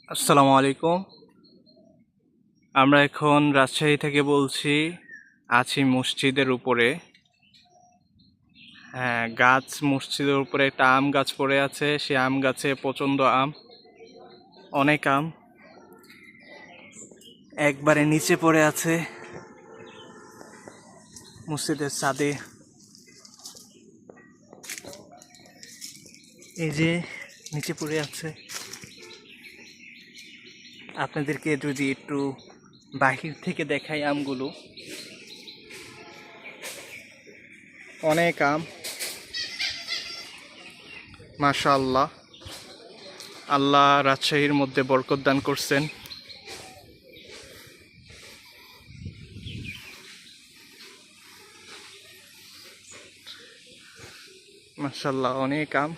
আসসালামু আলাইকুম। আমরা এখন রাজশাহী থেকে বলছি। আছি মসজিদের উপরে। হ্যাঁ, মসজিদের উপরে একটা আম গাছ পড়ে আছে। সেই আম গাছে প্রচণ্ড আম, অনেক আম একবারে নিচে পড়ে আছে মসজিদের ছাদে। এই যে নিচে পড়ে আছে। আপনাদেরকে যদি একটু বাহির থেকে দেখাই আমগুলো, অনেক আম, মাশাআল্লাহ। আল্লাহ রাজশাহীর মধ্যে বরকত দান করছেন। মাশাআল্লাহ, অনেক আম।